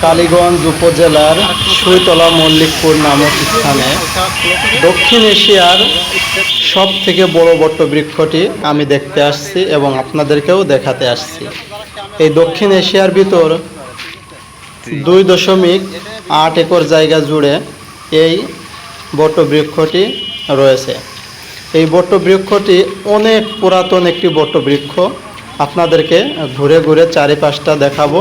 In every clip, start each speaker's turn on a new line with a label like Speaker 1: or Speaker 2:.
Speaker 1: কালীগঞ্জ উপজেলার সুইতলা মল্লিকপুর নামক স্থানে দক্ষিণ এশিয়ার সব থেকে বড় বটবৃক্ষটি আমি দেখতে আসছি এবং আপনাদেরকেও দেখাতে আসছি। এই দক্ষিণ এশিয়ার ভিতর 2.8 একর জায়গা জুড়ে এই বটবৃক্ষটি রয়েছে। এই বটবৃক্ষটি অনেক পুরাতন একটি বটবৃক্ষ। আপনাদেরকে ঘুরে ঘুরে চারিপাশটা দেখাবো।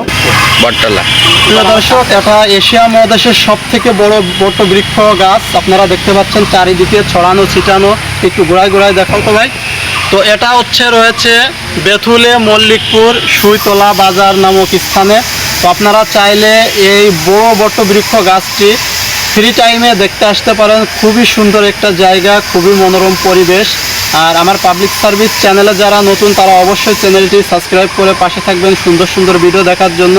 Speaker 1: প্রিয় দর্শক, এটা এশিয়া মহাদেশের সব থেকে বড় বটবৃক্ষ গাছ। আপনারা দেখতে পাচ্ছেন চারিদিকে ছড়ানো ছিটানো। একটু ঘোরায় ঘোরায় দেখাও তো ভাই। তো এটা রয়েছে বেথুলে মল্লিকপুর সুইতলা বাজার নামক স্থানে। তো আপনারা চাইলে এই বড় বটবৃক্ষ গাছটি ফ্রি টাইমে দেখতে আসতে পারেন। খুবই সুন্দর একটা জায়গা, খুবই মনোরম পরিবেশ। আর আমার পাবলিক সার্ভিস চ্যানেলে যারা নতুন তারা অবশ্যই চ্যানেলটি সাবস্ক্রাইব করে পাশে থাকবেন সুন্দর সুন্দর ভিডিও দেখার জন্য।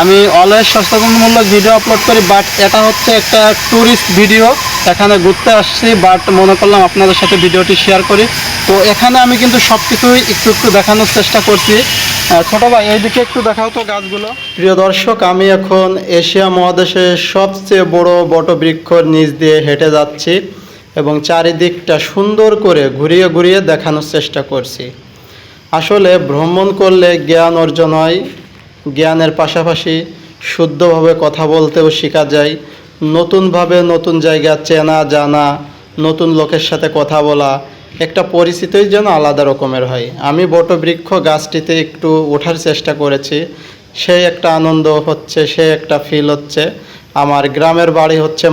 Speaker 1: আমি অলওয়েজ সচেতনমূলক ভিডিও আপলোড করি, বাট এটা হচ্ছে একটা ট্যুরিস্ট ভিডিও। এখানে ঘুরতে আসছি, বাট মনে করলাম আপনাদের সাথে ভিডিওটি শেয়ার করি। তো এখানে আমি কিন্তু সব কিছুই একটু একটু দেখানোর চেষ্টা করছি। ছোটো ভাই, এইদিকে একটু দেখাও তো গাছগুলো। প্রিয় দর্শক, আমি এখন এশিয়া মহাদেশের সবচেয়ে বড় বটবৃক্ষর নিচ দিয়ে হেঁটে যাচ্ছি এবং চারিদিকটা সুন্দর করে ঘুরিয়ে ঘুরিয়ে দেখানোর চেষ্টা করছি। আসলে ভ্রমণ করলে জ্ঞান অর্জন হয়, জ্ঞানের পাশাপাশি শুদ্ধভাবে কথা বলতেও শেখা যায়, নতুনভাবে নতুন জায়গা চেনা জানা, নতুন লোকের সাথে কথা বলা, একটা পরিচিতিই যেন আলাদা রকমের হয়। আমি বটবৃক্ষ গাছটিতে একটু ওঠার চেষ্টা করেছি, সেই একটা আনন্দ হচ্ছে, সেই একটা ফিল হচ্ছে। আমার গ্রামের বাড়ি হচ্ছে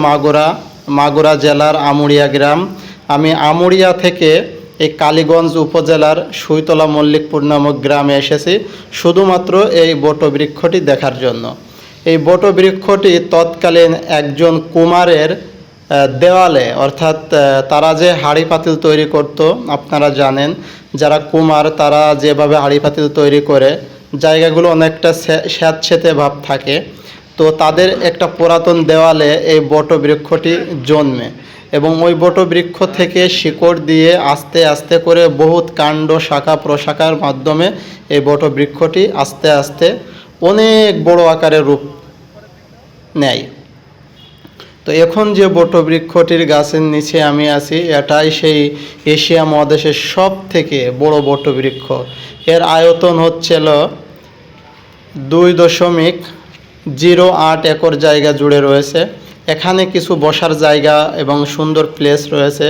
Speaker 1: মাগুরা জেলার আমুরিয়া গ্রাম। আমি আমুরিয়া থেকে এই কালীগঞ্জ উপজেলার সুইতলা মল্লিকপুর নামক গ্রামে এসেছি শুধুমাত্র এই বটবৃক্ষটি দেখার জন্য। এই বটবৃক্ষটি তৎকালীন একজন কুমারের দেওয়ালে, অর্থাৎ তারা যে হাঁড়ি পাতিল তৈরি করত, আপনারা জানেন যারা কুমার তারা যেভাবে হাঁড়ি পাতিল তৈরি করে, জায়গাগুলো অনেকটা স্যাঁতসেঁতে ভাব থাকে। তো তাদের একটা পুরাতন দেওয়ালে এই বটবৃক্ষটি জন্মে এবং ওই বটবৃক্ষ থেকে শিকড় দিয়ে আস্তে আস্তে করে বহুত কাণ্ড শাখা প্রশাখার মাধ্যমে এই বটবৃক্ষটি আস্তে আস্তে অনেক বড় আকারে রূপ নেয়। তো এখন যে বটবৃক্ষটির গাছের নিচে আমি আছি, এটাই সেই এশিয়া মহাদেশের সব থেকে বড় বটবৃক্ষ। এর আয়তন হচ্ছিল 2.08 একর জায়গা জুড়ে রয়েছে। এখানে কিছু বসার জায়গা এবং সুন্দর প্লেস রয়েছে।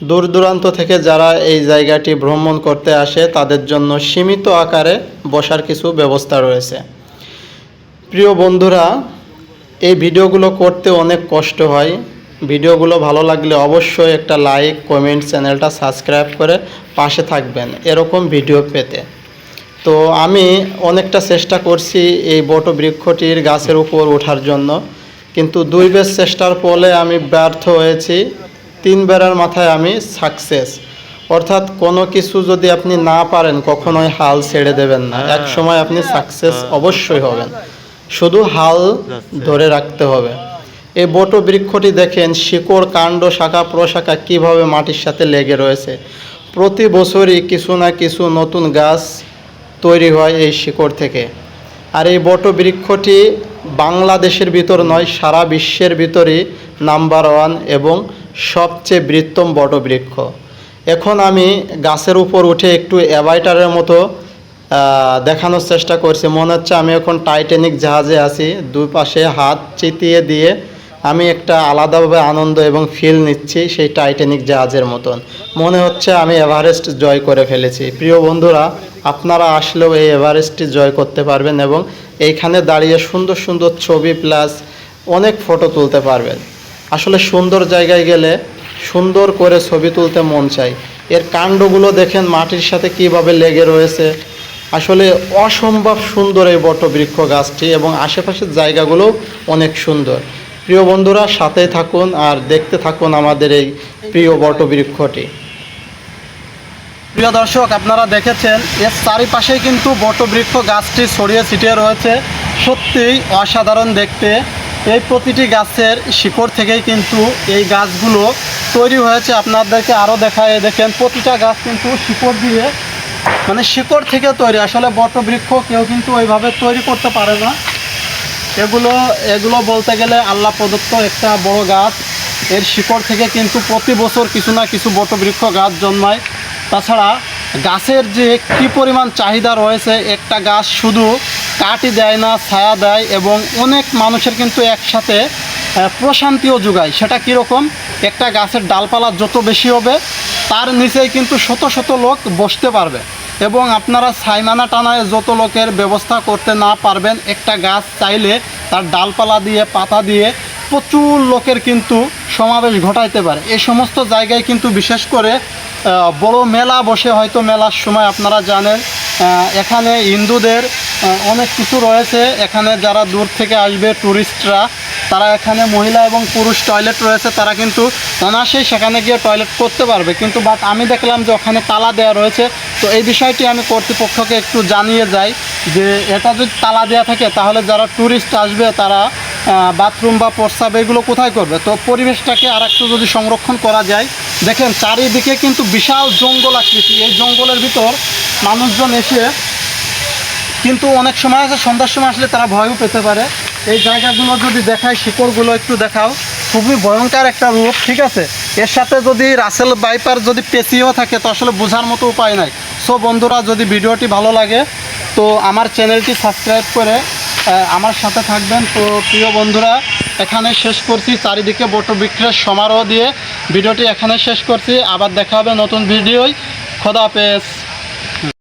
Speaker 1: দূর দূরান্ত থেকে যারা এই জায়গাটি ভ্রমণ করতে আসে তাদের জন্য সীমিত আকারে বসার কিছু ব্যবস্থা রয়েছে। প্রিয় বন্ধুরা, এই ভিডিওগুলো করতে অনেক কষ্ট হয়। ভিডিওগুলো ভালো লাগলে অবশ্যই একটা লাইক কমেন্ট, চ্যানেলটা সাবস্ক্রাইব করে পাশে থাকবেন এরকম ভিডিও পেতে। তো আমি অনেকটা চেষ্টা করছি এই বটবৃক্ষটির গাছের উপর ওঠার জন্য, কিন্তু 2 বের চেষ্টার ফলে আমি ব্যর্থ হয়েছি। 3 বেরার মাথায় আমি সাকসেস। অর্থাৎ কোনো কিছু যদি আপনি না পারেন কখনোই হাল ছেড়ে দেবেন না, এক সময় আপনি সাকসেস অবশ্যই হবেন, শুধু হাল ধরে রাখতে হবে। এই বটবৃক্ষটি দেখেন শিকড় কাণ্ড শাখা প্রশাখা কীভাবে মাটির সাথে লেগে রয়েছে। প্রতি বছরই কিছু না কিছু নতুন গাছ তৈরি হয় এই শিকড় থেকে। আর এই বটবৃক্ষটি বাংলাদেশের ভিতর নয়, সারা বিশ্বের ভিতরই নাম্বার 1 এবং সবচেয়ে বৃহত্তম বটবৃক্ষ। এখন আমি গাছের উপর উঠে একটু অ্যাভাইটারের মতো দেখানোর চেষ্টা করছি। মনে হচ্ছে আমি এখন টাইটানিক জাহাজে আছি। 2 পাশে হাত চিতিয়ে দিয়ে আমি একটা আলাদাভাবে আনন্দ এবং ফিল নিচ্ছি সেই টাইটানিক জাহাজের মতন। মনে হচ্ছে আমি এভারেস্ট জয় করে ফেলেছি। প্রিয় বন্ধুরা, আপনারা আসলেও এই এভারেস্টটি জয় করতে পারবেন এবং এইখানে দাঁড়িয়ে সুন্দর সুন্দর ছবি প্লাস অনেক ফটো তুলতে পারবেন। আসলে সুন্দর জায়গায় গেলে সুন্দর করে ছবি তুলতে মন চাই। এর কাণ্ডগুলো দেখেন মাটির সাথে কিভাবে লেগে রয়েছে। আসলে অসম্ভব সুন্দর এই বটবৃক্ষ গাছটি এবং আশেপাশের জায়গাগুলোও অনেক সুন্দর। প্রিয় বন্ধুরা, সাথেই থাকুন আর দেখতে থাকুন আমাদের এই প্রিয় বটবৃক্ষটি। প্রিয় দর্শক, আপনারা দেখেছেন এর চারিপাশেই কিন্তু বটবৃক্ষ গাছটি ছড়িয়ে ছিটিয়ে রয়েছে। সত্যিই অসাধারণ দেখতে। এই প্রতিটি গাছের শিকড় থেকেই কিন্তু এই গাছগুলো তৈরি হয়েছে। আপনাদেরকে আরও দেখায়, দেখেন প্রতিটা গাছ কিন্তু শিকড় দিয়ে, মানে শিকড় থেকে তৈরি। আসলে বটবৃক্ষ কেউ কিন্তু ওইভাবে তৈরি করতে পারে না। এগুলো বলতে গেলে আল্লাহ প্রদত্ত একটা বড় গাছ। এর শিকড় থেকে কিন্তু প্রতি বছর কিছু না কিছু বটবৃক্ষ গাছ জন্মায়। তাছাড়া গাছের যে কী পরিমাণ চাহিদা রয়েছে, একটা গাছ শুধু কাঠই দেয় না, ছায়া দেয় এবং অনেক মানুষের কিন্তু একসাথে প্রশান্তিও যোগায়। সেটা কীরকম? একটা গাছের ডালপালা যত বেশি হবে তার নিচেই কিন্তু শত শত লোক বসতে পারবে এবং আপনারা ছাইমানা টানায় যত লোকের ব্যবস্থা করতে না পারবেন, একটা গাছ চাইলে তার ডালপালা দিয়ে পাতা দিয়ে প্রচুর লোকের কিন্তু সমাবেশ ঘটাইতে পারে। এই সমস্ত জায়গায় কিন্তু বিশেষ করে বড় মেলা বসে, হয়তো মেলার সময় আপনারা জানেন এখানে হিন্দুদের অনেক কিছু রয়েছে। এখানে যারা দূর থেকে আসবে ট্যুরিস্টরা, তারা এখানে মহিলা এবং পুরুষ টয়লেট রয়েছে, তারা কিন্তু অনায়াসেই সেখানে গিয়ে টয়লেট করতে পারবে। কিন্তু বাট আমি দেখলাম যে ওখানে তালা দেওয়া রয়েছে। তো এই বিষয়টি আমি কর্তৃপক্ষকে একটু জানিয়ে যাই যে এটা যদি তালা দেওয়া থাকে তাহলে যারা ট্যুরিস্ট আসবে তারা বাথরুম বা প্রস্রাব এগুলো কোথায় করবে? তো পরিবেশটাকে আর একটু যদি সংরক্ষণ করা যায়। দেখেন চারিদিকে কিন্তু বিশাল জঙ্গল আকৃতি। এই জঙ্গলের ভিতর মানুষজন এসে কিন্তু অনেক সময় আছে সন্ধ্যার সময় আসলে তারা ভয়ও পেতে পারে। এই জায়গাগুলো যদি দেখায়, শিকড়গুলো একটু দেখাও, খুবই ভয়ঙ্কর একটা রূপ, ঠিক আছে? এর সাথে যদি রাসেল ভাইপার যদি পেঁচিয়েও থাকে তো আসলে বোঝার মতো উপায় নাই। সো বন্ধুরা, যদি ভিডিওটি ভালো লাগে তো আমার চ্যানেলটি সাবস্ক্রাইব করে আমার সাথে থাকবেন। তো প্রিয় বন্ধুরা, এখানে শেষ করছি, চারিদিকে বটবৃক্ষের সমারোহ দিয়ে ভিডিওটি এখানে শেষ করছি। আবার দেখা হবে নতুন ভিডিওয়। খোদা হাফেজ।